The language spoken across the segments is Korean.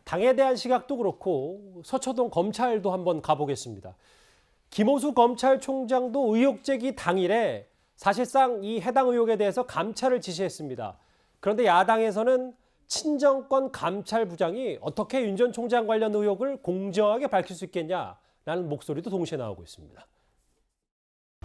당에 대한 시각도 그렇고 서초동 검찰도 한번 가보겠습니다. 김호수 검찰총장도 의혹 제기 당일에 사실상 이 해당 의혹에 대해서 감찰을 지시했습니다. 그런데 야당에서는 친정권 감찰부장이 어떻게 윤 전 총장 관련 의혹을 공정하게 밝힐 수 있겠냐라는 목소리도 동시에 나오고 있습니다.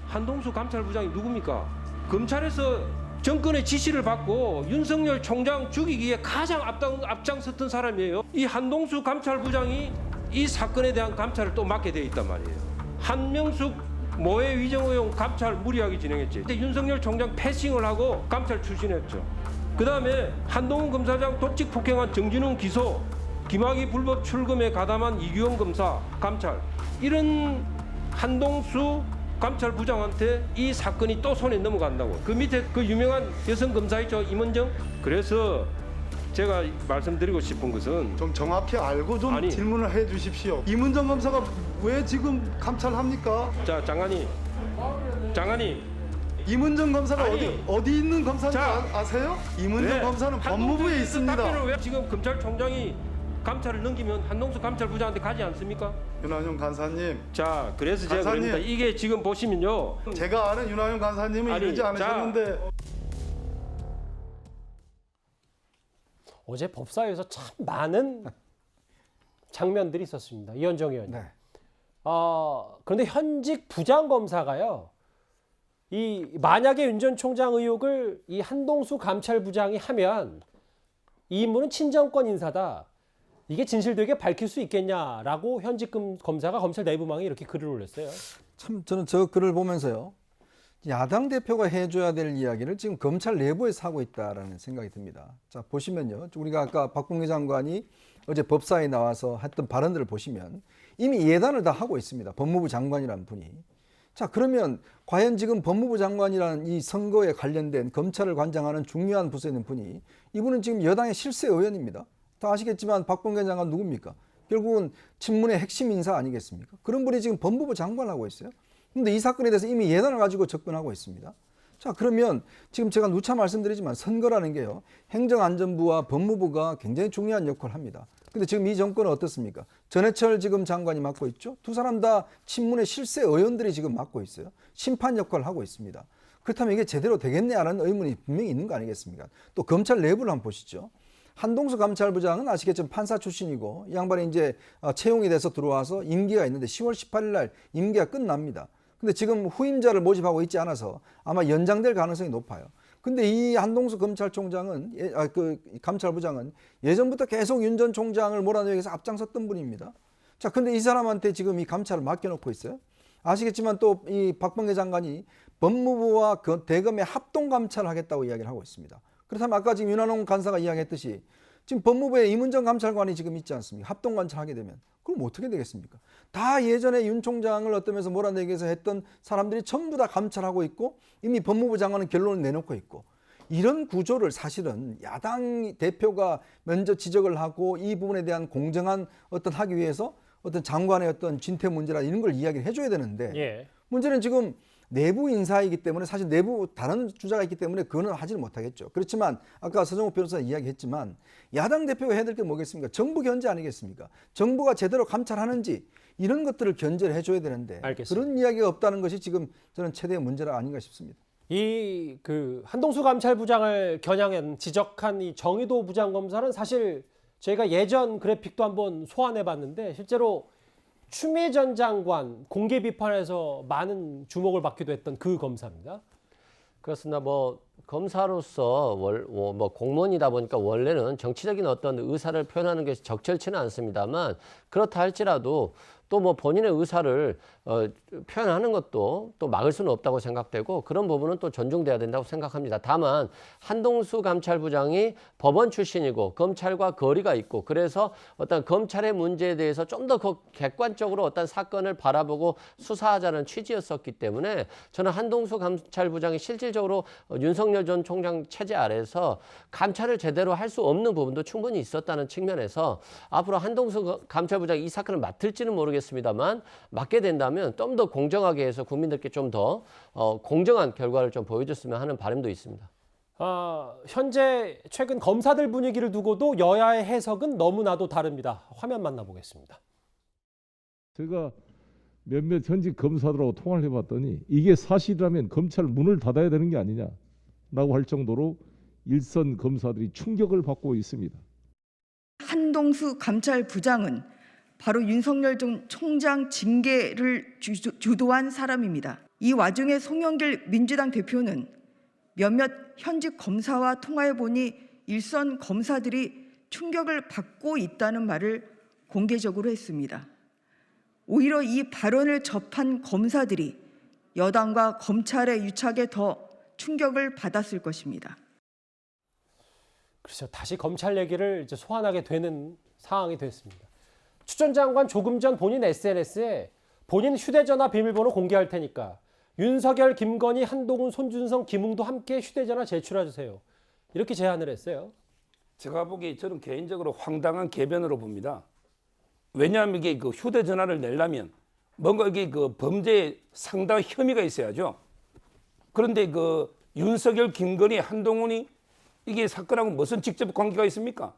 한동수 감찰부장이 누굽니까? 검찰에서 정권의 지시를 받고 윤석열 총장 죽이기에 가장 앞장섰던 사람이에요. 이 한동수 감찰부장이 이 사건에 대한 감찰을 또 맡게 돼 있단 말이에요. 한명숙 모해 위정 의혹 감찰 무리하게 진행했지. 근데 윤석열 총장 패싱을 하고 감찰 추진했죠. 그다음에 한동훈 검사장 독직 폭행한 정진웅 기소, 김학의 불법 출금에 가담한 이규영 검사 감찰. 이런 한동수 감찰부장한테 이 사건이 또 손에 넘어간다고. 그 밑에 그 유명한 여성 검사 있죠, 임은정. 그래서 제가 말씀드리고 싶은 것은 좀 정확히 알고 좀 질문을 해 주십시오. 임은정 검사가 왜 지금 감찰합니까? 자, 장관님. 임은정 검사가 어디 있는 검사인지 자, 아세요? 임은정 검사는 법무부에 있습니다. 답변을 왜 지금 검찰총장이 감찰을 넘기면 한동수 감찰부장한테 가지 않습니까? 윤한용 간사님. 자, 그래서 제가 그럽니다. 이게 지금 보시면요. 제가 아는 윤한용 간사님은 이러지 않으셨는데. 어제 법사위에서 참 많은 장면들이 있었습니다. 이현정 의원님. 네. 그런데 현직 부장검사가요. 만약에 윤 전 총장 의혹을 이 한동수 감찰부장이 하면 이 인물은 친정권 인사다. 이게 진실되게 밝힐 수 있겠냐라고 현직 검사가 검찰 내부망에 이렇게 글을 올렸어요. 참 저는 저 글을 보면서요. 야당 대표가 해줘야 될 이야기를 지금 검찰 내부에서 하고 있다라는 생각이 듭니다. 자, 보시면요. 우리가 아까 박봉계 장관이 어제 법사에 나와서 했던 발언들을 보시면 이미 예단을 다 하고 있습니다. 법무부 장관이라는 분이. 자, 그러면 과연 지금 법무부 장관이라는 이 선거에 관련된 검찰을 관장하는 중요한 부서에 있는 분이 이분은 지금 여당의 실세 의원입니다. 다 아시겠지만 박봉계 장관 누굽니까? 결국은 친문의 핵심 인사 아니겠습니까? 그런 분이 지금 법무부 장관을 하고 있어요. 근데 이 사건에 대해서 이미 예단을 가지고 접근하고 있습니다. 자, 그러면 지금 제가 누차 말씀드리지만 선거라는 게요. 행정안전부와 법무부가 굉장히 중요한 역할을 합니다. 근데 지금 이 정권은 어떻습니까? 전해철 지금 장관이 맡고 있죠. 두 사람 다 친문의 실세 의원들이 지금 맡고 있어요. 심판 역할을 하고 있습니다. 그렇다면 이게 제대로 되겠냐라는 의문이 분명히 있는 거 아니겠습니까? 또 검찰 내부를 한번 보시죠. 한동수 감찰부장은 아시겠지만 판사 출신이고 이 양반이 이제 채용이 돼서 들어와서 임기가 있는데 10월 18일 날 임기가 끝납니다. 근데 지금 후임자를 모집하고 있지 않아서 아마 연장될 가능성이 높아요. 근데 이 한동수 검찰총장은 감찰부장은 예전부터 계속 윤 전 총장을 몰아내기 위해서 앞장섰던 분입니다. 자, 근데 이 사람한테 지금 이 감찰을 맡겨놓고 있어요. 아시겠지만 또 이 박범계 장관이 법무부와 대검의 합동 감찰을 하겠다고 이야기를 하고 있습니다. 그렇다면 아까 지금 윤한홍 간사가 이야기했듯이 지금 법무부에 임은정 감찰관이 지금 있지 않습니까? 합동 감찰하게 되면 그럼 어떻게 되겠습니까? 다 예전에 윤 총장을 어떠면서 몰아내기 위해서 했던 사람들이 전부 다 감찰하고 있고 이미 법무부 장관은 결론을 내놓고 있고 이런 구조를 사실은 야당 대표가 먼저 지적을 하고 이 부분에 대한 공정한 하기 위해서 어떤 장관의 어떤 진퇴 문제라 이런 걸 이야기를 해줘야 되는데 문제는 지금 내부 인사이기 때문에 사실 내부 다른 주자가 있기 때문에 그거는 하지는 못하겠죠. 그렇지만 아까 서정욱 변호사가 이야기했지만 야당 대표가 해야 될 게 뭐겠습니까? 정부 견제 아니겠습니까? 정부가 제대로 감찰하는지 이런 것들을 견제를 해줘야 되는데 알겠습니다. 그런 이야기가 없다는 것이 지금 저는 최대의 문제가 아닌가 싶습니다. 한동수 감찰부장을 겨냥한 지적한 이 정의도 부장검사는 사실 저희가 예전 그래픽도 한번 소환해봤는데 실제로 추미애 전 장관 공개 비판에서 많은 주목을 받기도 했던 그 검사입니다. 그렇습니다. 검사로서 공무원이다 보니까 원래는 정치적인 어떤 의사를 표현하는 것이 적절치는 않습니다만 그렇다 할지라도 또 본인의 의사를 표현하는 것도 또 막을 수는 없다고 생각되고 그런 부분은 또 존중돼야 된다고 생각합니다. 다만 한동수 감찰부장이 법원 출신이고 검찰과 거리가 있고 그래서 어떤 검찰의 문제에 대해서 좀 더 객관적으로 어떤 사건을 바라보고 수사하자는 취지였었기 때문에 저는 한동수 감찰부장이 실질적으로 윤석열 전 총장 체제 아래에서 감찰을 제대로 할 수 없는 부분도 충분히 있었다는 측면에서 앞으로 한동수 감찰부장이 이 사건을 맡을지는 모르겠습니다만 맡게 된다면 좀 더 공정하게 해서 국민들께 좀 더 공정한 결과를 좀 보여줬으면 하는 바람도 있습니다. 현재 최근 검사들 분위기를 두고도 여야의 해석은 너무나도 다릅니다. 화면 만나보겠습니다. 제가 몇몇 현직 검사들하고 통화를 해봤더니 이게 사실이라면 검찰 문을 닫아야 되는 게 아니냐라고 할 정도로 일선 검사들이 충격을 받고 있습니다. 한동수 감찰부장은 바로 윤석열 전 총장 징계를 주도한 사람입니다. 이 와중에 송영길 민주당 대표는 몇몇 현직 검사와 통화해보니 일선 검사들이 충격을 받고 있다는 말을 공개적으로 했습니다. 오히려 이 발언을 접한 검사들이 여당과 검찰의 유착에 더 충격을 받았을 것입니다. 글쎄요, 다시 검찰 얘기를 이제 소환하게 되는 상황이 됐습니다. 추 전 장관 조금 전 본인 SNS에 본인 휴대전화 비밀번호 공개할 테니까 윤석열, 김건희, 한동훈, 손준성, 김웅도 함께 휴대전화 제출해 주세요. 이렇게 제안을 했어요. 제가 보기에 저는 개인적으로 황당한 개변으로 봅니다. 왜냐하면 이게 그 휴대전화를 내려면 뭔가 이게 그 범죄에 상당한 혐의가 있어야죠. 그런데 그 윤석열, 김건희, 한동훈이 이게 사건하고 무슨 직접 관계가 있습니까?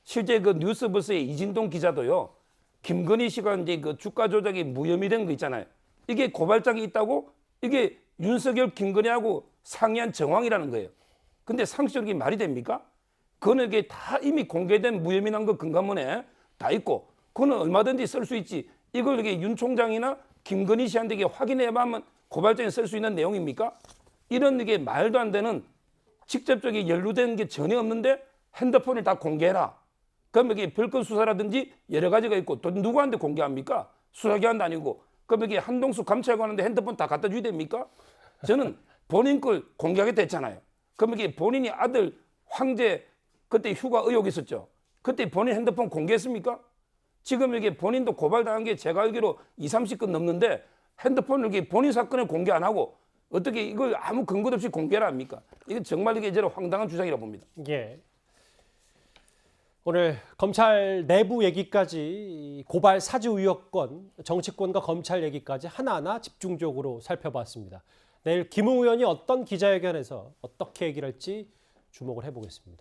실제 그 뉴스버스의 이진동 기자도요, 김건희 씨가 이제 그 주가 조작이 무혐의 된 거 있잖아요. 이게 고발장이 있다고 이게 윤석열, 김건희하고 상의한 정황이라는 거예요. 근데 상식적으로 이게 말이 됩니까? 그거는 이게 다 이미 공개된 무혐의 난 거 금감원에 다 있고, 그거는 얼마든지 쓸 수 있지. 이걸 이게 윤 총장이나 김건희 씨한테 이게 확인해야만 고발장에 쓸 수 있는 내용입니까? 이런 이게 말도 안 되는 직접적인 연루된 게 전혀 없는데 핸드폰을 다 공개해라. 그럼 이게 별건 수사라든지 여러 가지가 있고 또 누구한테 공개합니까? 수사기관도 아니고. 그럼 이게 한동수 감찰관한테 핸드폰 다 갖다 줘야 됩니까? 저는 본인 걸 공개하겠다 했잖아요. 그럼 이게 본인이 아들 황제 그때 휴가 의혹 있었죠. 그때 본인 핸드폰 공개했습니까? 지금 이게 본인도 고발당한 게 제가 알기로 20-30건 넘는데 핸드폰을 이게 본인 사건을 공개 안 하고 어떻게 이걸 아무 근거도 없이 공개를 합니까? 이건 정말 이게 저는 황당한 주장이라고 봅니다. 예. 오늘 검찰 내부 얘기까지 고발 사주 의혹건, 정치권과 검찰 얘기까지 하나하나 집중적으로 살펴봤습니다. 내일 김웅 의원이 어떤 기자회견에서 어떻게 얘기를 할지 주목을 해보겠습니다.